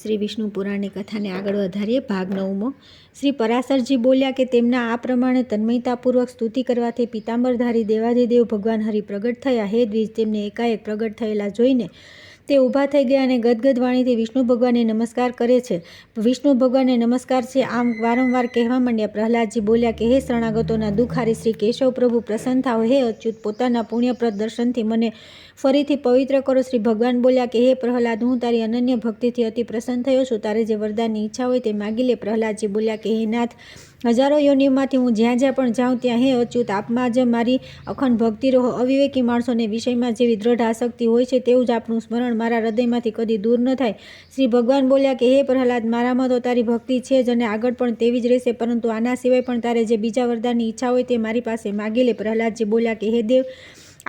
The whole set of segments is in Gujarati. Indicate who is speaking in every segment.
Speaker 1: શ્રી વિષ્ણુ પુરાણની કથાને આગળ વધારીએ. ભાગ 9મો. શ્રી પરાશરજી બોલ્યા કે તેમના આ પ્રમાણે તન્મયતાપૂર્વક સ્તુતિ કરવાથી પીતાંબરધારી દેવાધિદેવ ભગવાન હરિ પ્રગટ થયા. હે દ્વિજ, તેમને એકાએક પ્રગટ થયેલા જોઈને તે ઊભા થઈ ગયા અને ગદગદ વાણીથી વિષ્ણુ ભગવાનને નમસ્કાર કરે છે. વિષ્ણુ ભગવાનને નમસ્કાર છે આમ વારંવાર કહેવા માંડ્યા. પ્રહલાદજી બોલ્યા કે હે શરણાગતોના દુઃખારી શ્રી કેશવ પ્રભુ, પ્રસન્ન થાઓ. હે અચ્યુત, પોતાના પુણ્યપ્રદ દર્શનથી મને ફરીથી પવિત્ર કરો. શ્રી ભગવાન બોલ્યા કે હે પ્રહલાદ, હું તારી અનન્ય ભક્તિથી અતિ પ્રસન્ન થયો છું. તારે જે વરદાનની ઈચ્છા હોય તે માગી લે. પ્રહલાદજી બોલ્યા કે હે નાથ, હજારો યોનિઓમાંથી હું જ્યાં જ્યાં પણ જાઉં ત્યાં હે અચ્યુત, આપમાં જ મારી અખંડ ભક્તિ રહો. અવિવેકી માણસોને વિષયમાં જેવી દ્રઢ આસક્તિ હોય છે તેવું જ આપનું સ્મરણ મારા હૃદયમાંથી કદી દૂર ન થાય. શ્રી ભગવાન બોલ્યા કે હે પ્રહલાદ, મારામાં તો તારી ભક્તિ છે જ અને આગળ પણ તેવી જ રહેશે, પરંતુ આના સિવાય પણ તારે જે બીજા વરદાનની ઈચ્છા હોય તે મારી પાસે માગી લે. પ્રહલાદજી બોલ્યા કે હે દેવ,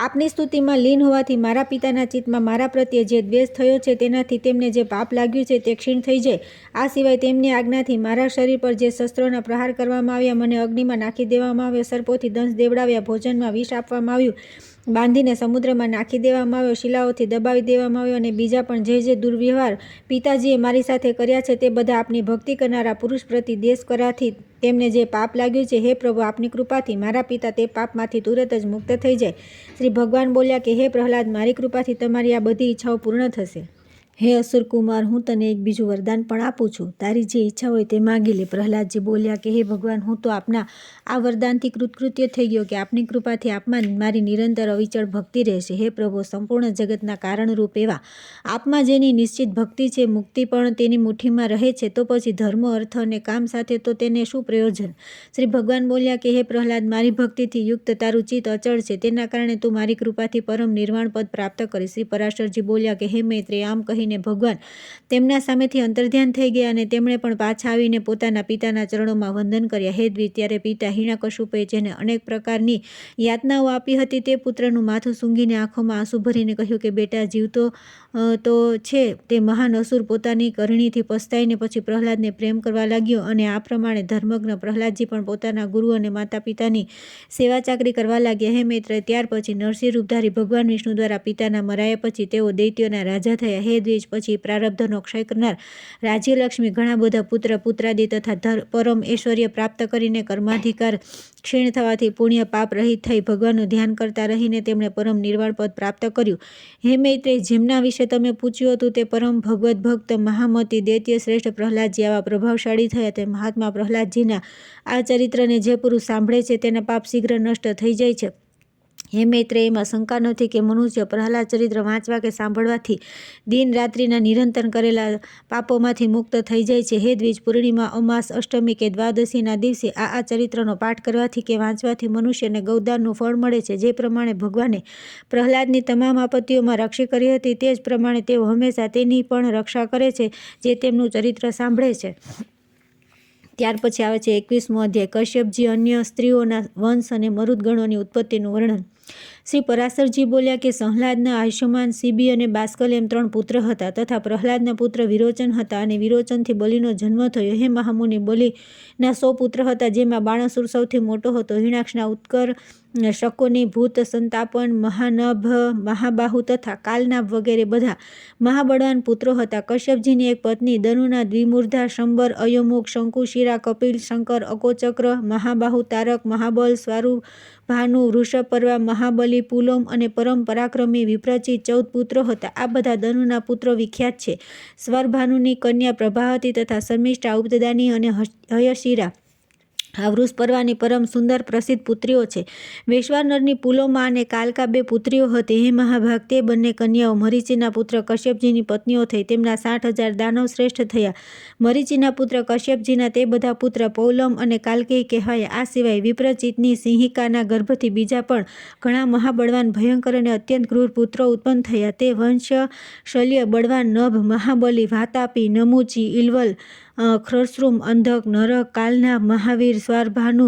Speaker 1: આપની સ્તુતિમાં લીન હોવાથી મારા પિતાના ચિત્તમાં મારા પ્રત્યે જે દ્વેષ થયો છે તેનાથી તેમને જે પાપ લાગ્યું છે તે ક્ષીણ થઈ જાય. આ સિવાય તેમની આજ્ઞાથી મારા શરીર પર જે શસ્ત્રોના પ્રહાર કરવામાં આવ્યા, મને અગ્નિમાં નાખી દેવામાં આવ્યો, સર્પોથી દંશ દેવડાવ્યા, ભોજનમાં વિષ આપવામાં આવ્યું, બાંધીને સમુદ્રમાં નાખી દેવામાં આવ્યો, શિલાઓથી દબાવી દેવામાં આવ્યો અને બીજા પણ જે દુર્વ્યવહાર પિતાજીએ મારી સાથે કર્યા છે તે બધા આપની ભક્તિ કરનારા પુરુષ પ્રતિ દ્વેષ કરવાથી તેમને જે પાપ લાગ્યું છે, હે પ્રભુ, આપની કૃપાથી મારા પિતા તે પાપમાંથી તુરત જ મુક્ત થઈ જાય. શ્રી ભગવાન બોલ્યા કે હે પ્રહલાદ, મારી કૃપાથી તમારી આ બધી ઈચ્છાઓ પૂર્ણ થશે. હે અસુર કુમાર, હું તને એક બીજું વરદાન પણ આપું છું. તારી જે ઈચ્છા હોય તે માગી લે. પ્રહલાદજી બોલ્યા કે હે ભગવાન, હું તો આપના આ વરદાનથી કૃતકૃત્ય થઈ ગયો કે આપની કૃપાથી આપમાં મારી નિરંતર અવિચળ ભક્તિ રહેશે. હે પ્રભુ, સંપૂર્ણ જગતના કારણરૂપ એવા આપમાં જેની નિશ્ચિત ભક્તિ છે, મુક્તિ પણ તેની મુઠ્ઠીમાં રહે છે, તો પછી ધર્મ, અર્થ અને કામ સાથે તો તેને શું પ્રયોજન? શ્રી ભગવાન બોલ્યા કે હે પ્રહલાદ, મારી ભક્તિથી યુક્ત તારું ચિત્ત અચળ છે, તેના કારણે તું મારી કૃપાથી પરમ નિર્વાણ પદ પ્રાપ્ત કરીશ. શ્રી પરાશરજી બોલ્યા કે હે મૈત્રેય, આમ કહી ભગવાન તેમના સામેથી અંતર્ધ્યાન થઈ ગયા અને તેમણે પણ પાછા આવીને પોતાના પિતાના ચરણોમાં વંદન કર્યા. હે દ્વિજ, ત્યારે પિતા હિરણ્યકશિપુએ જેને અનેક પ્રકારની યાતનાઓ આપી હતી તે પુત્રનું માથું સૂંઘીને આંખોમાં આંસુ ભરીને કહ્યું કે બેટા, જીવતો તો છે તે મહાન અસુર પોતાની કરણીથી પસ્તાઈને પછી પ્રહલાદને પ્રેમ કરવા લાગ્યો અને આ પ્રમાણે ધર્મજ્ઞ પ્રહલાદજી પણ પોતાના ગુરુ અને માતા પિતાની સેવા ચાકરી કરવા લાગ્યા. હે મૈત્રેય, ત્યાર પછી નરસિંહ રૂપધારી ભગવાન વિષ્ણુ દ્વારા પિતાના મરાયા પછી તેઓ દૈત્યોના રાજા થયા. હે દ્વિજ, પછી પ્રારબ્ધનો ક્ષય કરનાર રાજ્યલક્ષ્મી ઘણા બધા પુત્ર, પુત્રાદિ તથા પરમ ઐશ્વર્ય પ્રાપ્ત કરીને કર્માધિકાર ક્ષીણ થવાથી પુણ્ય પાપ રહિત થઈ ભગવાનનું ધ્યાન કરતા રહીને તેમણે પરમ નિર્વાણ પદ પ્રાપ્ત કર્યું. હે મૈત્રેય, જેમના વિશે તમે પૂછ્યું હતું તે પરમ ભગવત ભક્ત મહામતી દૈત્ય શ્રેષ્ઠ પ્રહલાદજી આવા પ્રભાવશાળી થયા. તે મહાત્મા પ્રહલાદજીના આ ચરિત્રને જે પુરુષ સાંભળે છે તેના પાપ શીઘ્ર નષ્ટ થઈ જાય છે. હે મૈત્રેય, એમાં શંકા નથી કે મનુષ્ય પ્રહલાદ ચરિત્ર વાંચવા કે સાંભળવાથી દિન રાત્રિના નિરંતર કરેલા પાપોમાંથી મુક્ત થઈ જાય છે. હે દ્વિજ, પૂર્ણિમા, અમાસ, અષ્ટમી કે દ્વાદશીના દિવસે આ ચરિત્રનો પાઠ કરવાથી કે વાંચવાથી મનુષ્યને ગૌદાનનું ફળ મળે છે. જે પ્રમાણે ભગવાને પ્રહલાદની તમામ આપત્તિઓમાં રક્ષા કરી હતી તે જ પ્રમાણે તેઓ હંમેશા તેની પણ રક્ષા કરે છે જે તેમનું ચરિત્ર સાંભળે છે. ત્યાર પછી આવે છે 21મો અધ્યાય. કશ્યપજી, અન્ય સ્ત્રીઓના વંશ અને મરુદગણોની ઉત્પત્તિનું વર્ણન. શ્રી પરાશરજી બોલ્યા કે સંહલાદના આયુષ્યમાન, શિબી અને બાષ્કલ એમ 3 પુત્ર હતા તથા પ્રહલાદના પુત્ર વિરોચન હતા અને વિરોચનથી બલિનો જન્મ થયો. હે મહામુનિ, બલિના 100 પુત્ર હતા જેમાં બાણાસુર સૌથી મોટો હતો. હિરણાક્ષના, ઉત્કર, શકોની, ભૂત, સંતાપન, મહાનભ, મહાબાહુ તથા કાલનાભ વગેરે બધા મહાબળવાન પુત્રો હતા. કશ્યપજીની એક પત્ની દનુના, દ્વિમૂર્ધા, શંબર, અયમુખ, શંકુશિરા, કપિલ, શંકર, અકોચક્ર, મહાબાહુ, તારક, મહાબલ, સ્વારુભાનુ, વૃષપર્વા, મહાબલી, પુલોમ અને પરમ પરાક્રમી વિપ્રચિત 14 પુત્રો હતા. આ બધા દનુના પુત્રો વિખ્યાત છે. સ્વરભાનુની કન્યા પ્રભાવતી તથા શર્મિષ્ઠા, ઉપદાની અને હયશિરા આ વૃષપર્વાની પરમ સુંદર પ્રસિદ્ધ પુત્રીઓ છે. વૈશ્વાનરની પુલોમા અને કાલકા 2 પુત્રીઓ હતી. હે મહાભાગ, તે બંને કન્યાઓ મરીચીના પુત્ર કશ્યપજીની પત્નીઓ થઈ. તેમના 60,000 દાનવ શ્રેષ્ઠ થયા. મરીચીના પુત્ર કશ્યપજીના તે બધા પુત્ર પૌલમ અને કાલકેય કહેવાયા. આ સિવાય વિપ્રચિતની સિંહિકાના ગર્ભથી બીજા પણ ઘણા મહાબળવાન, ભયંકર અને અત્યંત ક્રૂર પુત્રો ઉત્પન્ન થયા. તે વંશ શલ્ય, બળવાન, નભ, મહાબલી, વાતાપી, નમુચી, ઇલવલ, ખરશ્રુમ, અંધક, નરક, કાલનાભ, મહાવીર, સ્વારભાનુ,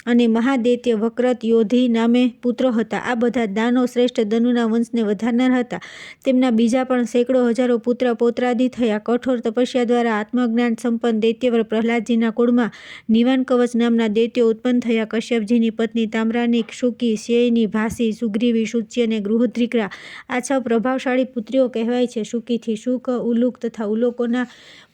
Speaker 1: અને મહાદૈત્ય વક્રત યોધી નામે પુત્રો હતા. આ બધા દાનો શ્રેષ્ઠ ધનુના વંશને વધારનાર હતા. તેમના બીજા પણ સેંકડો હજારો પુત્ર પૌત્રાદિ થયા. કઠોર તપસ્યા દ્વારા આત્મજ્ઞાન સંપન્ન દૈત્યવર પ્રહલાદજીના કુળમાં નિવાન કવચ નામના દૈત્યો ઉત્પન્ન થયા. કશ્યપજીની પત્ની તામ્રાની, શુકી, શ્યેયની, ભાસી, સુગ્રીવી, શુચી અને ગૃહદ્રિકા આ 6 પ્રભાવશાળી પુત્રીઓ કહેવાય છે. શુકીથી શુક, ઉલુક તથા ઉલોકોના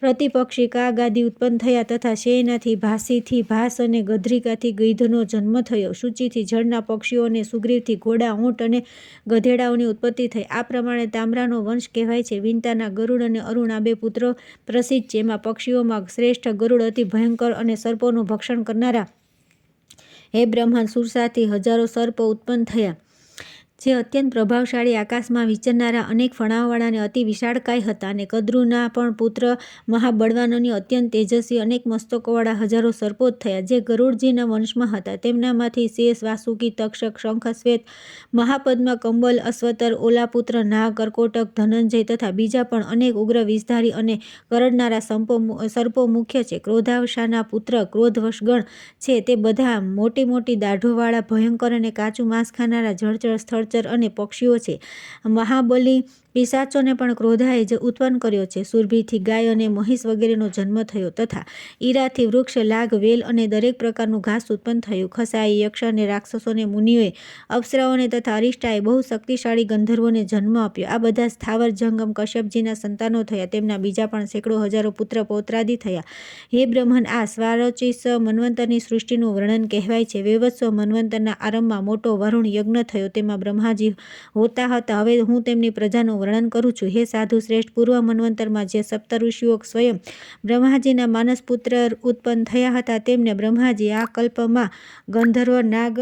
Speaker 1: પ્રતિપક્ષી કાગ આદિ ઉત્પન્ન થયા તથા શ્યેયનાથી ભાસીથી ભાસ અને ગદ્રિકાથી ગૈધનો જન્મ થયો. શુચિથી જળના પક્ષીઓ અને સુગ્રીવથી ઘોડા, ઊંટ અને ગધેડાઓની ઉત્પત્તિ થઈ. આ પ્રમાણે તામ્રાનો વંશ કહેવાય છે. વિંતાના ગરુડ અને અરુણ આ 2 પુત્રો પ્રસિદ્ધ છે. એમાં પક્ષીઓમાં શ્રેષ્ઠ ગરુડ અતિ ભયંકર અને સર્પોનું ભક્ષણ કરનારા. હે બ્રહ્મન, સુરસાથી હજારો સર્પ ઉત્પન્ન થયા, જે અત્યંત પ્રભાવશાળી, આકાશમાં વિચરનારા, અનેક ફણાઓવાળા અને અતિ વિશાળકાય હતા. અને કદ્રુના પણ પુત્ર મહાબળવાનોની અત્યંત તેજસ્વી અનેક મસ્તકોવાળા હજારો સર્પો થયા, જે ગરુડજીના વંશમાં હતા. તેમનામાંથી શેષ, વાસુકી, તક્ષક, શંખ, શ્વેત, મહાપદ્મ, કંબલ, અશ્વતર, ઓલાપુત્ર, નાગ, કરકોટક, ધનંજય તથા બીજા પણ અનેક ઉગ્ર વિષધારી અને કરડનારા સર્પો મુખ્ય છે. ક્રોધાવશાના પુત્ર ક્રોધવશગણ છે. તે બધા મોટી મોટી દાઢોવાળા, ભયંકર અને કાચું માંસ ખાનારા જળચર, સ્થળચર અને પક્ષીઓ છે. મહાબલી પિશાચોને પણ ક્રોધાએ જ ઉત્પન્ન કર્યો છે. સુરભીથી ગાય અને મહિષ વગેરેનો જન્મ થયો તથા ઈરાથી વૃક્ષ, લાગ, વેલ અને દરેક પ્રકારનું ઘાસ ઉત્પન્ન થયું. ખસાઈ, યક્ષ અને રાક્ષસોને, મુનિઓએ, અપ્સરાઓને તથા અરિષ્ટાએ બહુ શક્તિશાળી ગંધર્વોને જન્મ આપ્યો. આ બધા સ્થાવર જંગમ કશ્યપજીના સંતાનો થયા. તેમના બીજા પણ સેંકડો હજારો પુત્ર પૌત્રાદિ થયા. હે બ્રહ્મન, આ સ્વારોચિષ મન્વંતરની સૃષ્ટિનું વર્ણન કહેવાય છે. વૈવસ્વ મન્વંતરના આરંભમાં મોટો વરુણ યજ્ઞ થયો. તેમાં બ્રહ્માજી હોતા હતા. હવે હું તેમની પ્રજાનું વર્ણન કરું છું. હે સાધુ શ્રેષ્ઠ, પૂર્વ મન્વંતરમાં જે સપ્તઋષિઓ સ્વયં બ્રહ્માજીના માનસપુત્ર ઉત્પન્ન થયા હતા, તેમને બ્રહ્માજી આ કલ્પમાં ગંધર્વ, નાગ,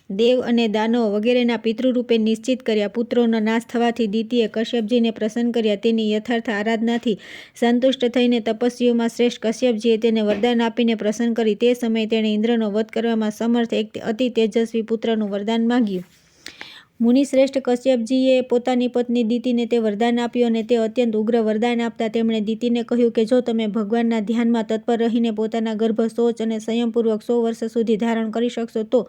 Speaker 1: દેવ અને દાનવો વગેરેના પિતૃરૂપે નિશ્ચિત કર્યા. પુત્રોનો નાશ થવાથી દિતિએ કશ્યપજીને પ્રસન્ન કર્યા. તેની યથાર્થ આરાધનાથી સંતુષ્ટ થઈને તપસ્વીઓમાં શ્રેષ્ઠ કશ્યપજીએ તેને વરદાન આપીને પ્રસન્ન કરી. તે સમયે તેણે ઇન્દ્રનો વધ કરવામાં સમર્થ એક અતિ તેજસ્વી પુત્રનું વરદાન માંગ્યું. મુનિશ્રેષ્ઠ કશ્યપજીએ પોતાની પત્ની દિતિને તે વરદાન આપ્યું અને તે અત્યંત ઉગ્ર વરદાન આપતા તેમણે દિતિને કહ્યું કે જો તમે ભગવાનના ધ્યાનમાં તત્પર રહીને પોતાના ગર્ભ શૌચ અને સંયમપૂર્વક 100 વર્ષ સુધી ધારણ કરી શકશો તો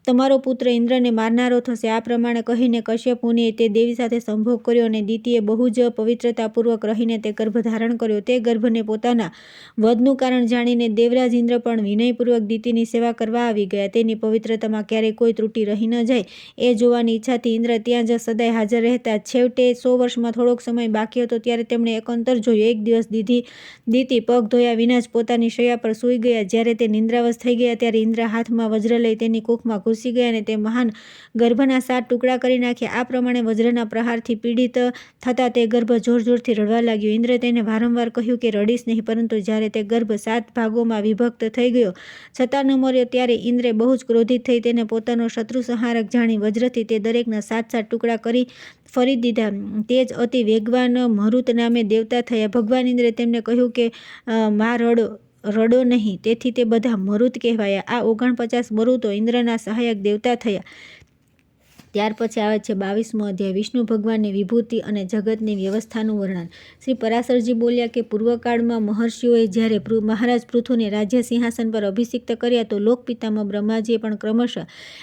Speaker 1: તમારો પુત્ર ઇન્દ્રને મારનારો થશે. આ પ્રમાણે કહીને કશ્યપ મુનિએ તે દેવી સાથે સંભોગ કર્યો અને દિતિએ બહુ જ પવિત્રતાપૂર્વક રહીને તે ગર્ભ ધારણ કર્યો. તે ગર્ભને પોતાના વધનું કારણ જાણીને દેવરાજ ઇન્દ્ર પણ વિનયપૂર્વક દિતિની સેવા કરવા આવી ગયા. તેની પવિત્રતામાં ક્યારેય કોઈ ત્રુટિ રહી ન જાય એ જોવાની ઈચ્છા ઇન્દ્ર ત્યાં જ સદાય હાજર રહેતા. છેવટે 100 વર્ષમાં થોડોક સમય બાકી હતો ત્યારે તેમણે એક અંતર જોયું. એક દિવસ દિતિ પગ ધોયા વિના જ પોતાની શૈયા પર સૂઈ ગયા. જ્યારે તે નિંદ્રાવશ થઈ ગયા ત્યારે ઇન્દ્ર હાથમાં વજ્ર લઈ તેની કુખમાં ઘૂસી ગયા અને તે મહાન ગર્ભના 7 ટુકડા કરી નાખ્યા. આ પ્રમાણે વજ્રના પ્રહારથી પીડિત થતા તે ગર્ભ જોરજોરથી રડવા લાગ્યો. ઇન્દ્રે તેને વારંવાર કહ્યું કે રડીશ નહીં, પરંતુ જ્યારે તે ગર્ભ 7 ભાગોમાં વિભક્ત થઈ ગયો છતાં ન મર્યો ત્યારે ઇન્દ્રે બહુ જ ક્રોધિત થઈ તેને પોતાનો શત્રુ સંહારક જાણી વજ્રથી તે દરેકના 7 ટુકડા કરી ફરી દીધા. તે જ અતિ વેગવાન મરુત નામે દેવતા થયા. ભગવાન ઇન્દ્રે તેમને કહ્યું કે રડો નહીં. તેથી તે બધા મરુત કહેવાયા. આ 49 મરુતો ઇન્દ્રના સહાયક દેવતા થયા. ત્યાર પછી આવે છે 22મો અધ્યાય. વિષ્ણુ ભગવાનની વિભૂતિ અને જગતની વ્યવસ્થાનું વર્ણન. શ્રી પરાશરજી બોલ્યા કે પૂર્વકાળમાં મહર્ષિઓએ જ્યારે મહારાજ પૃથુને રાજ્ય સિંહાસન પર અભિષિક્ત કર્યા તો લોકપિતામાં બ્રહ્માજીએ પણ ક્રમશઃ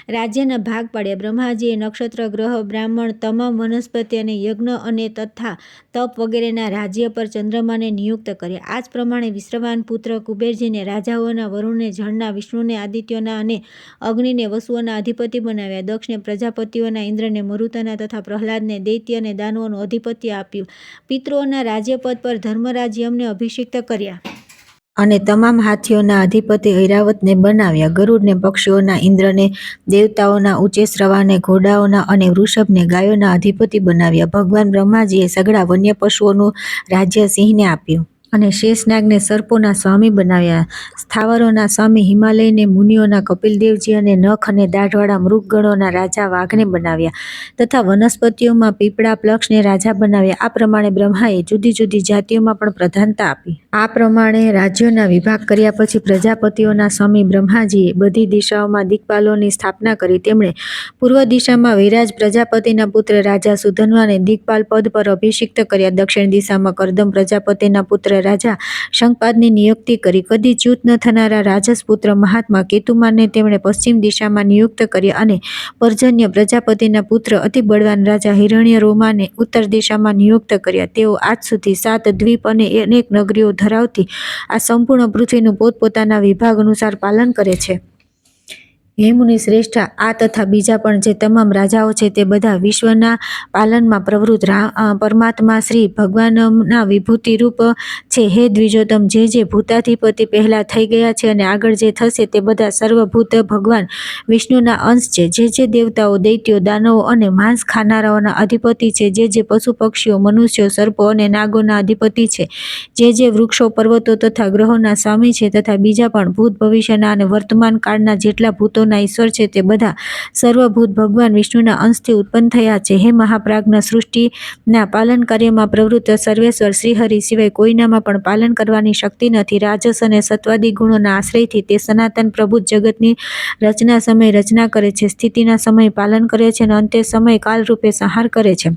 Speaker 1: રાજ્યના ભાગ પાડ્યા. બ્રહ્માજીએ નક્ષત્ર, ગ્રહ, બ્રાહ્મણ, તમામ વનસ્પતિ અને યજ્ઞ અને તથા તપ વગેરેના રાજ્ય પર ચંદ્રમાને નિયુક્ત કર્યા. આ જ પ્રમાણે વિશ્રવાન પુત્ર કુબેરજીને રાજાઓના, વરુણને જળના, વિષ્ણુને આદિત્યોના અને અગ્નિને વસુઓના અધિપતિ બનાવ્યા. દક્ષને પ્રજાપતિ, ઇન્દ્રને મરુતના તથા પ્રહલાદને દૈત્ય અને દાનવોનું અધિપત્ય આપ્યું. પિતૃઓના રાજ્યપદ પર ધર્મરાજ યમને અભિષિક્ત કર્યા અને તમામ હાથીઓના અધિપતિ ઐરાવતને બનાવ્યા. ગરુડને પક્ષીઓના, ઇન્દ્રને દેવતાઓના, ઉચેશ્રવાને ઘોડાઓના અને વૃષભને ગાયોના અધિપતિ બનાવ્યા. ભગવાન બ્રહ્માજીએ સઘળા વન્ય પશુઓનું રાજ્ય સિંહને આપ્યું અને શેષનાગને સર્પોના સ્વામી બનાવ્યા. સ્થાવરોના સ્વામી હિમાલયને, મુનિઓના કપિલદેવજી અને નખ અને દાઢવાળા મૃગગણોના રાજા વાઘને બનાવ્યા તથા વનસ્પતિઓમાં પીપળા, પ્લક્ષને રાજા બનાવ્યા. આ પ્રમાણે બ્રહ્માએ જુદી જુદી જાતિઓમાં પણ પ્રધાનતા આપી. આ પ્રમાણે રાજ્યોના વિભાગ કર્યા પછી પ્રજાપતિઓના સ્વામી બ્રહ્માજીએ બધી દિશાઓમાં દિક્પાલોની સ્થાપના કરી. તેમણે પૂર્વ દિશામાં વૈરાજ પ્રજાપતિના પુત્ર રાજા સુધન્વાને દિક્પાલ પદ પર અભિષિક્ત કર્યા. દક્ષિણ દિશામાં કરદમ પ્રજાપતિના પુત્ર રાજા શંખપાદની નિયુક્તિ કરી. કદી ચ્યુત ન થનારા રાજસપુત્ર મહાત્મા કેતુમાનને તેમણે પશ્ચિમ દિશામાં નિયુક્ત કર્યા અને પર્જન્ય પ્રજાપતિના પુત્ર અતિ બળવાન રાજા હિરણ્યરોમાને ઉત્તર દિશામાં નિયુક્ત કર્યા. તેઓ આજ સુધી 7 દ્વીપ અને અનેક નગરીઓ ધરાવતી આ સંપૂર્ણ પૃથ્વીનું પોતપોતાના વિભાગ અનુસાર પાલન કરે છે. હે મુનિ શ્રેષ્ઠ, આ તથા બીજા પણ જે તમામ રાજાઓ છે તે બધા વિશ્વના પાલનમાં પ્રવૃત્ત પરમાત્મા શ્રી ભગવાનના વિભૂતિરૂપ છે. હે દ્વિજોત્તમ, જે ભૂતાધિપતિ પહેલા થઈ ગયા છે અને આગળ જે થશે તે બધા સર્વભૂત ભગવાન વિષ્ણુના અંશ છે. જે દેવતાઓ, દૈત્યો, દાનવો અને માંસ ખાનારાઓના અધિપતિ છે. જે પશુ પક્ષીઓ, મનુષ્યો, સર્પો અને નાગોના અધિપતિ છે. જે વૃક્ષો, પર્વતો તથા ગ્રહોના સ્વામી છે તથા બીજા પણ ભૂત, ભવિષ્યના અને વર્તમાન કાળના જેટલા ભૂતોના ઈશ્વર છે તે બધા સર્વભૂત ભગવાન વિષ્ણુના અંશથી ઉત્પન્ન થયા છે. હે મહાપ્રાજ્ઞ, સૃષ્ટિના પાલન કાર્યમાં પ્રવૃત્ત સર્વેશ્વર શ્રીહરિ સિવાય કોઈનામાં પણ પાલન કરવાની શક્તિ નથી. રાજસ અને સત્વાદી ગુણોના આશ્રયથી તે સનાતન પ્રભુ જગતની રચના સમયે રચના કરે છે, સ્થિતિના સમયે પાલન કરે છે અને અંતે સમય કાલરૂપે સંહાર કરે છે.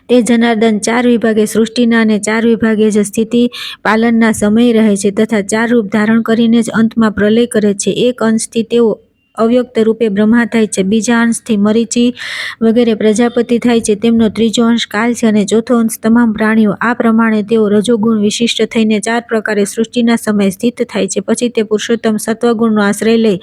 Speaker 1: તે જનાર્દન 4 વિભાગે સૃષ્ટિના અને 4 વિભાગે જ સ્થિતિ પાલનના સમયે રહે છે તથા 4 રૂપ ધારણ કરીને જ અંતમાં પ્રલય કરે છે. એક અંશથી તેઓ અવ્યક્ત રૂપે બ્રહ્મા થાય છે, બીજા અંશથી મરીચી વગેરે પ્રજાપતિ થાય છે, તેમનો ત્રીજો અંશ કાલ છે અને ચોથો અંશ તમામ પ્રાણીઓ. આ પ્રમાણે તેઓ રજોગુણ વિશિષ્ટ થઈને 4 પ્રકારે સૃષ્ટિના સમયે સ્થિત થાય છે. પછી તે પુરુષોત્તમ સત્વગુણનો આશ્રય લઈ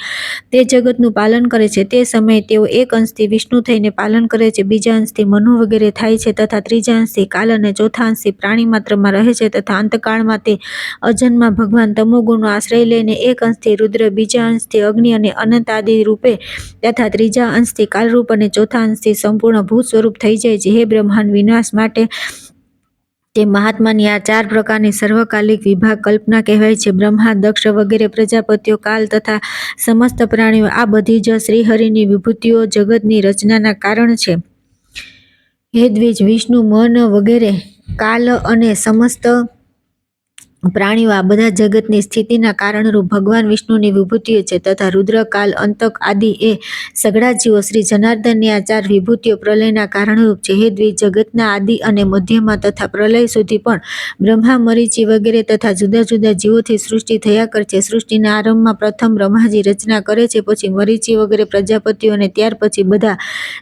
Speaker 1: તે જગતનું પાલન કરે છે. તે સમયે તેઓ એક અંશથી વિષ્ણુ થઈને પાલન કરે છે, બીજા અંશથી મનુ વગેરે થાય છે તથા ત્રીજા અંશથી કાલ અને ચોથા અંશથી પ્રાણી માત્રમાં રહે છે તથા અંતકાળમાં તે અજન્મા ભગવાન તમોગુણનો આશ્રય લઈને એક અંશથી રુદ્ર, બીજા અંશથી અગ્નિ અને અનંત આદિ રૂપે તથા ત્રીજા અંશથી કાલરૂપ અને ચોથા અંશથી સંપૂર્ણ ભૂત સ્વરૂપ થઈ જાય છે. હે બ્રહ્માંડ વિનાશ માટે તે મહાત્માની આ 4 પ્રકારની સર્વકાલિક વિભાગ કલ્પના કહેવાય છે. બ્રહ્મા, દક્ષ વગેરે પ્રજાપતિઓ, કાલ તથા સમસ્ત પ્રાણીઓ આ બધી જ શ્રીહરિની વિભૂતિઓ જગતની રચનાના કારણ છે. હે દ્વિજ, વિષ્ણુ, મન વગેરે, કાલ અને સમસ્ત પ્રાણીઓ આ બધા જગતની સ્થિતિના કારણરૂપ ભગવાન વિષ્ણુની વિભૂતિઓ છે તથા રુદ્ર, કાલ, અંતક આદિ એ સઘળા જીવો શ્રી જનાર્દનની આ 4 વિભૂતિઓ પ્રલયના કારણરૂપ છે. હે દ્વિજ, જગતના આદિ અને મધ્યમાં તથા પ્રલય સુધી પણ બ્રહ્મા, મરીચી વગેરે તથા જુદા જુદા જીવોથી સૃષ્ટિ થયા કરે છે. સૃષ્ટિના આરંભમાં પ્રથમ બ્રહ્માજી રચના કરે છે, પછી મરીચી વગેરે પ્રજાપતિઓ અને ત્યાર પછી બધા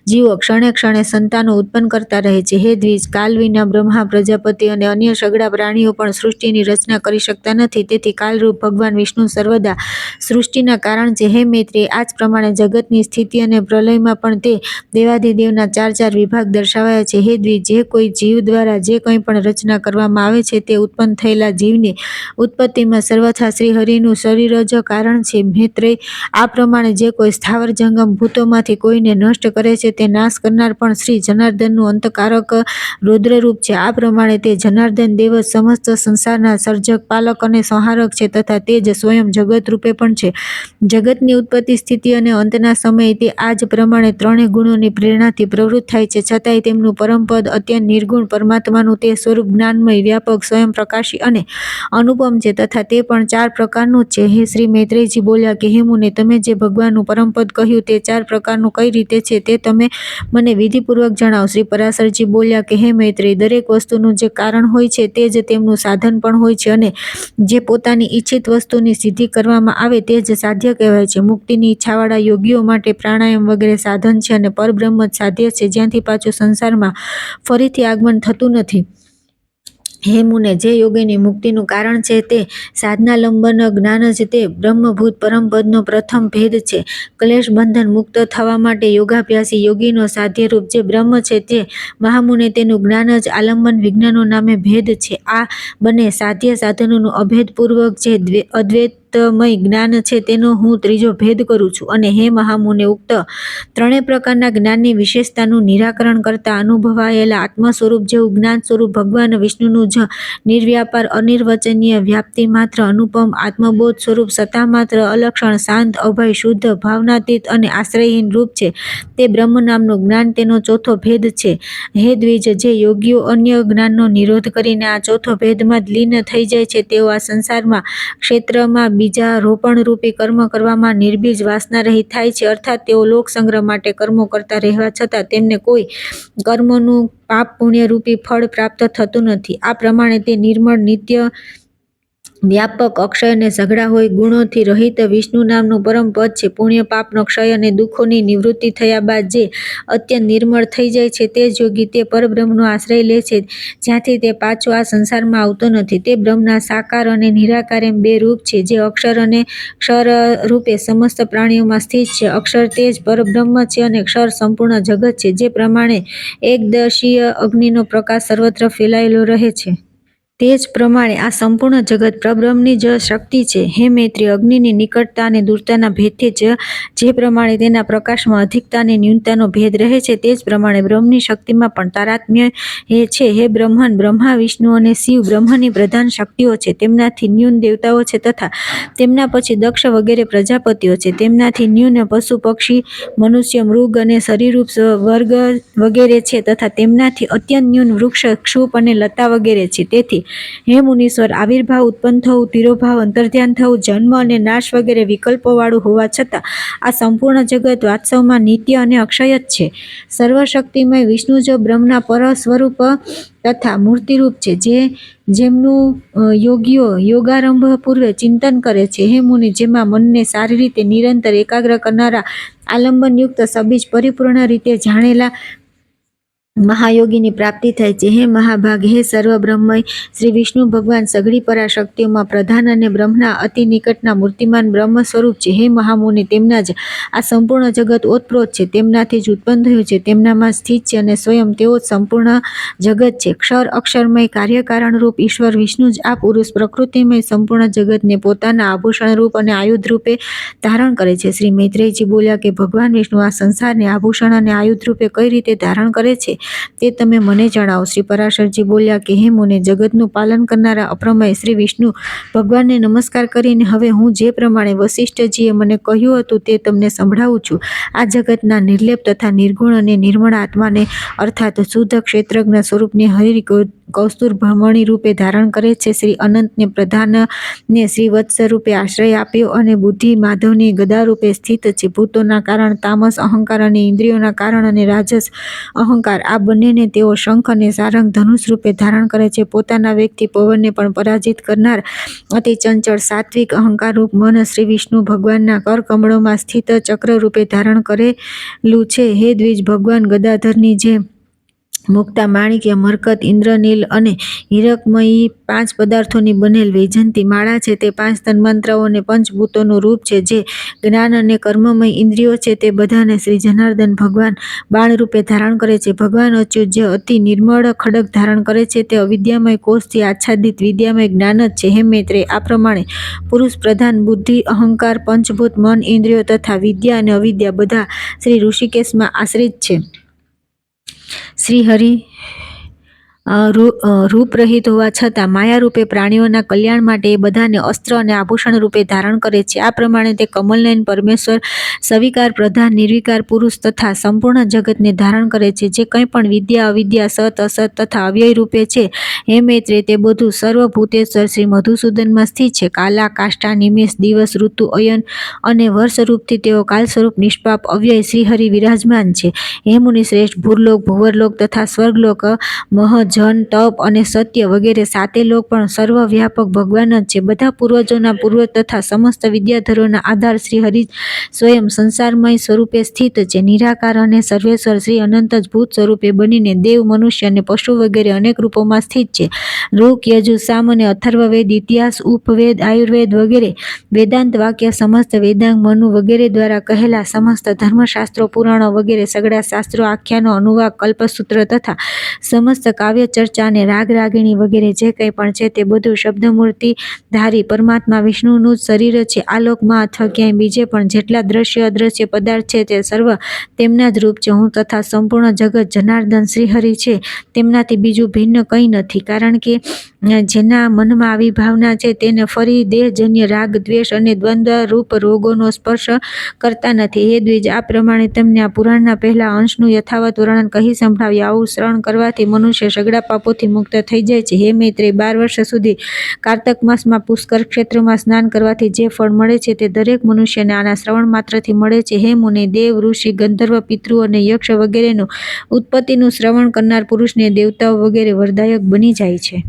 Speaker 1: જીવો ક્ષણે ક્ષણે સંતાનો ઉત્પન્ન કરતા રહે છે. હે દ્વિજ, કાલ વિના બ્રહ્મા, પ્રજાપતિ અને અન્ય સઘળા પ્રાણીઓ પણ સૃષ્ટિની રચના કરી શકતા નથી. તેથી કાલરૂપ ભગવાન વિષ્ણુ સર્વદા સૃષ્ટિના કારણ છે. હે મૈત્રેય, આ જ પ્રમાણે જગતની સ્થિતિ અને પ્રલયમાં પણ તે દેવાધિદેવના 4 વિભાગ દર્શાવાયા છે. હે દ્વિજ, જે કોઈ જીવ દ્વારા જે કંઈ પણ રચના કરવામાં આવે છે તે ઉત્પન્ન થયેલા જીવની ઉત્પત્તિમાં સર્વથા શ્રીહરિનું શરીર જ કારણ છે. મૈત્રેય, આ પ્રમાણે જે કોઈ સ્થાવર જંગમ ભૂતોમાંથી કોઈને નષ્ટ કરે છે તે નાશ કરનાર પણ શ્રી જનાર્દનનું અંતકારક રૌદ્રરૂપ છે. આ પ્રમાણે તે જનાર્દન દેવ જ સમસ્ત સંસારના સર્જક, પાલક અને સંહારક છે તથા તે જ સ્વયં જગત રૂપે પણ છે. જગતની ઉત્પત્તિ, સ્થિતિ અને અંતના સમયે તે આ જ પ્રમાણે 3 ગુણોની પ્રેરણાથી પ્રવૃત્ત થાય છે. છતાંય તેમનું પરમપદ અત્યંત નિર્ગુણ પરમાત્માનું તે સ્વરૂપ જ્ઞાનમય, વ્યાપક, સ્વયં પ્રકાશી અને અનુપમ છે તથા તે પણ 4 પ્રકારનું જ છે. હે શ્રી મૈત્રેયજી બોલ્યા કે હે મુને, તમે જે ભગવાનનું પરમપદ કહ્યું તે 4 પ્રકારનું કઈ રીતે છે તે તમે મને વિધિપૂર્વક જણાવો. શ્રી પરાશરજી બોલ્યા કે હે મૈત્રેય, દરેક વસ્તુનું જે કારણ હોય છે તે જ તેમનું સાધન પણ હોય છે અને જે પોતાની ઈચ્છિત વસ્તુની સિદ્ધિ કરવામાં આવે તે જ સાધ્ય કહેવાય છે. મુક્તિની ઈચ્છાવાળા યોગીઓ માટે પ્રાણાયામ વગેરે સાધન છે અને પરબ્રહ્મ જ સાધ્ય છે, જ્યાંથી પાછું સંસારમાં ફરીથી આગમન થતું નથી. હે મુને, જે યોગીની મુક્તિનું કારણ છે તે સાધનાલંબન જ્ઞાન જ તે બ્રહ્મભૂત પરમપદનો પ્રથમ ભેદ છે. ક્લેશ બંધન મુક્ત થવા માટે યોગાભ્યાસી યોગીનો સાધ્યરૂપ જે બ્રહ્મ છે તે મહામુને તેનું જ્ઞાન જ આલંબન વિજ્ઞાનો નામે ભેદ છે. આ બંને સાધ્ય સાધનોનું અભેદપૂર્વક જે અદ્વૈતમય જ્ઞાન છે તેનો હું ત્રીજો ભેદ કરું છું. અને હે મહામુને, ઉક્ત 3 પ્રકારના જ્ઞાનની વિશેષતાનું નિરાકરણ કરતા અનુભવાયેલા આત્મ સ્વરૂપ જેવું જ્ઞાન સ્વરૂપ ભગવાન વિષ્ણુનું જ નિર્વ્યાપાર, અનિર્વચનીય, વ્યાપ્તિ માત્ર, અનુપમ, આત્મબોધ સ્વરૂપ, સત્તા માત્ર, અલક્ષણ, શાંત, અભય, શુદ્ધ, ભાવનાતીત અને આશ્રયહીન રૂપ છે તે બ્રહ્મ નામનું જ્ઞાન તેનો ચોથો ભેદ છે. હે દ્વિજ, જે યોગીઓ અન્ય જ્ઞાનનો નિરોધ કરીને આ ચોથો ભેદમાં જ લીન થઈ જાય છે તેઓ આ સંસારમાં ક્ષેત્રમાં બીજા રોપણરૂપી કર્મ કરવામાં નિર્બીજ વાસના રહિત થાય છે. અર્થાત તેઓ લોક સંગ્રહ માટે કર્મો કરતા રહેવા છતાં તેમને કોઈ કર્મોનું પાપ પુણ્ય રૂપી ફળ પ્રાપ્ત થતું નથી. આ પ્રમાણે તે નિર્મળ, નિત્ય વ્યાપક, અક્ષય અને ઝઘડા હોય, ગુણોથી રહિત વિષ્ણુ નામનું પરમ પદ છે. પુણ્ય પાપનો ક્ષય અને દુઃખોની નિવૃત્તિ થયા બાદ જે અત્યંત નિર્મળ થઈ જાય છે તે જ યોગી તે પરબ્રહ્મનો આશ્રય લે છે, જ્યાંથી તે પાછો આ સંસારમાં આવતો નથી. તે બ્રહ્મના સાકાર અને નિરાકાર એમ બે રૂપ છે, જે અક્ષર અને ક્ષર રૂપે સમસ્ત પ્રાણીઓમાં સ્થિત છે. અક્ષર તે જ પરબ્રહ્મ છે અને ક્ષર સંપૂર્ણ જગત છે. જે પ્રમાણે એકદશીય અગ્નિનો પ્રકાશ સર્વત્ર ફેલાયેલો રહે છે, તે જ પ્રમાણે આ સંપૂર્ણ જગત પરબ્રહ્મની જ શક્તિ છે. હે મૈત્રી, અગ્નિની નિકટતા અને દૂરતાના ભેદથી જે પ્રમાણે તેના પ્રકાશમાં અધિકતા અને ન્યૂનતાનો ભેદ રહે છે, તે જ પ્રમાણે બ્રહ્મની શક્તિમાં પણ તારતમ્ય છે. હે બ્રહ્મન, બ્રહ્મા, વિષ્ણુ અને શિવ બ્રહ્મની પ્રધાન શક્તિઓ છે. તેમનાથી ન્યૂન દેવતાઓ છે તથા તેમના પછી દક્ષ વગેરે પ્રજાપતિઓ છે. તેમનાથી ન્યૂન પશુ, પક્ષી, મનુષ્ય, મૃગ અને સરીસૃપ વર્ગ વગેરે છે તથા તેમનાથી અત્યંત ન્યૂન વૃક્ષ, ક્ષુપ અને લતા વગેરે છે. તેથી હે મુનીશ્વર, આવિર્ભાવ, ઉત્પન્ન થવું, તિરોભાવ, અંતર્ધ્યાન થવું, જન્મ અને નાશ વગેરે વિકલ્પોવાળું હોવા છતાં આ સંપૂર્ણ જગત વાસ્તવમાં નિત્ય અને અક્ષય જ છે. સર્વશક્તિમય વિષ્ણુ જ બ્રહ્મના પર સ્વરૂપ તથા મૂર્તિરૂપ છે, જેમનું યોગીઓ યોગારંભ પૂર્વે ચિંતન કરે છે. હે મુનિ, જેમાં મનને સારી રીતે નિરંતર એકાગ્ર કરનારા આલંબનયુક્ત સબીજ પરિપૂર્ણ રીતે જાણેલા મહાયોગીની પ્રાપ્તિ થાય છે. હે મહાભાગ, હે સર્વ બ્રહ્મમય શ્રી વિષ્ણુ ભગવાન સઘળી પરાશક્તિઓમાં પ્રધાન અને બ્રહ્મના અતિ નિકટના મૂર્તિમાન બ્રહ્મ સ્વરૂપ છે. હે મહામુનિ, તેમના જ આ સંપૂર્ણ જગત ઓતપ્રોત છે, તેમનાથી જ ઉત્પન્ન થયું છે, તેમનામાં સ્થિત છે અને સ્વયં તેઓ જ સંપૂર્ણ જગત છે. ક્ષર અક્ષરમય કાર્યકારણરૂપ ઈશ્વર વિષ્ણુ જ આ પુરુષ પ્રકૃતિમય સંપૂર્ણ જગતને પોતાના આભૂષણરૂપ અને આયુધ રૂપે ધારણ કરે છે. શ્રી મૈત્રેયજી બોલ્યા કે ભગવાન વિષ્ણુ આ સંસારને આભૂષણ અને આયુધ રૂપે કઈ રીતે ધારણ કરે છે તે તમે મને જણાવો. શ્રી પરાશરજી બોલ્યા કે હે મુને, જગતનું પાલન કરનારા અપ્રમેય શ્રી વિષ્ણુ ભગવાનને નમસ્કાર કરીને હવે હું જે પ્રમાણે વસિષ્ઠજીએ મને કહ્યું હતું તે તમને સંભળાવું છું. આ જગતના નિર્લેપ તથા નિર્ગુણ અને નિર્મળ આત્માને અર્થાત શુદ્ધ ક્ષેત્રજ્ઞ સ્વરૂપને હરિ કૌસ્તુભમણિ રૂપે ધારણ કરે છે. શ્રી અનંતને પ્રધાનને શ્રી વત્સ રૂપે આશ્રય આપ્યો અને બુદ્ધિ માધવની ગદા રૂપે સ્થિત છે. ભૂતોના કારણ તામસ અહંકાર અને ઇન્દ્રિયોના કારણ અને રાજસ અહંકાર આ બંનેને તેઓ શંખ અને સારંગ ધનુષ રૂપે ધારણ કરે છે. પોતાના વેગથી પવનને પણ પરાજિત કરનાર અતિ ચંચળ સાત્વિક અહંકારરૂપ મન શ્રી વિષ્ણુ ભગવાનના કરકમળોમાં સ્થિત ચક્ર રૂપે ધારણ કરેલું છે. હે દ્વિજ, ભગવાન ગદાધરની જે મુક્તા, માણિક્ય, મરકત, ઇન્દ્રનીલ અને હીરકમયી પાંચ પદાર્થોની બનેલ વૈજયંતી માળા છે, તે પાંચ તન્માત્રાઓ અને પંચભૂતોનું રૂપ છે. જે જ્ઞાન અને કર્મમય ઇન્દ્રિયો છે તે બધાને શ્રી જનાર્દન ભગવાન બાણ રૂપે ધારણ કરે છે. ભગવાન અચ્યુત જે અતિ નિર્મળ ખડગ ધારણ કરે છે તે અવિદ્યામય કોષથી આચ્છાદિત વિદ્યામય જ્ઞાન જ છે. હે મૈત્રેય, આ પ્રમાણે પુરુષ પ્રધાન બુદ્ધિ, અહંકાર, પંચભૂત, મન, ઇન્દ્રિયો તથા વિદ્યા અને અવિદ્યા બધા શ્રી ઋષિકેશમાં આશ્રિત છે. શ્રી હરિ રૂપરહિત હોવા છતાં માયારૂપે પ્રાણીઓના કલ્યાણ માટે એ બધાને અસ્ત્ર અને આભૂષણ રૂપે ધારણ કરે છે. આ પ્રમાણે તે કમલનયન પરમેશ્વર સવિકાર પ્રધાન નિર્વિકાર પુરુષ તથા સંપૂર્ણ જગતને ધારણ કરે છે. જે કંઈ પણ વિદ્યા, અવિદ્યા, સત, અસત તથા અવ્યય રૂપે છે, હે મૈત્રેય, તે બધું સર્વભૂતેશ્વર શ્રી મધુસૂદનમાં સ્થિત છે. કાલા, કાષ્ઠા, નિમેષ, દિવસ, ઋતુ, અયન અને વર્ષ રૂપથી તેઓ કાલ સ્વરૂપ નિષ્પાપ અવ્યય શ્રીહરિ વિરાજમાન છે. હે મુનિશ્રેષ્ઠ, ભૂરલોક, ભુવરલોક તથા સ્વર્ગલોક, મહ, જન, તપ અને સત્ય વગેરે સાતે લોક પણ સર્વવ્યાપક ભગવાન જ છે. બધા પૂર્વજોના પૂર્વ તથા સમસ્ત વિદ્યાધરોના આધાર શ્રી હરિ સ્વયં સંસારમય સ્વરૂપે સ્થિત છે. નિરાકાર અને સર્વેશ્વર શ્રી અનંત જ ભૂત સ્વરૂપે બનીને દેવ, મનુષ્ય અને પશુ વગેરે અનેક રૂપોમાં સ્થિત છે. ઋક, યજુર, સામ અને અથર્વવેદ, ઇતિહાસ, ઉપવેદ, આયુર્વેદ વગેરે વેદાંત વાક્ય, સમસ્ત વેદાંગ, મનુ વગેરે દ્વારા કહેલા સમસ્ત ધર્મશાસ્ત્રો, પુરાણો વગેરે સઘળા શાસ્ત્રો, આખ્યાનો, અનુવાક, કલ્પસૂત્ર તથા સમસ્ત કાવ્ય ચર્ચા અને રાગ રાગિણી વગેરે જે કંઈ પણ છે તે બધું શબ્દમૂર્તિ ધારી પરમાત્મા વિષ્ણુનું જ શરીર છે. આ લોકમાં અથવા ક્યાંય બીજે પણ જેટલા દ્રશ્ય અદ્રશ્ય પદાર્થ છે તે સર્વ તેમના જ રૂપ છે. હું તથા સંપૂર્ણ જગત જનાર્દન શ્રીહરિ છે, તેમનાથી બીજું ભિન્ન કંઈ નથી. કારણ કે જેના મનમાં આવી ભાવના છે તેને ફરી દેહજન્ય રાગ, દ્વેષ અને દ્વંદ્વ રૂપ રોગોનો સ્પર્શ કરતા નથી. હે દ્વિજ, આ પ્રમાણે તમને આ પુરાણના પહેલા અંશનું યથાવત વર્ણન કહી સંભળાવ્યું. આવું શ્રવણ કરવાથી મનુષ્ય સઘળા પાપોથી મુક્ત થઈ જાય છે. હે મૈત્રેય, 12 વર્ષ સુધી કાર્તક માસમાં પુષ્કર ક્ષેત્રમાં સ્નાન કરવાથી જે ફળ મળે છે તે દરેક મનુષ્યને આના શ્રવણ માત્રથી મળે છે. હે મુને, દેવ, ઋષિ, ગંધર્વ, પિતૃ અને યક્ષ વગેરેનું ઉત્પત્તિનું શ્રવણ કરનાર પુરુષને દેવતાઓ વગેરે વરદાયક બની જાય છે.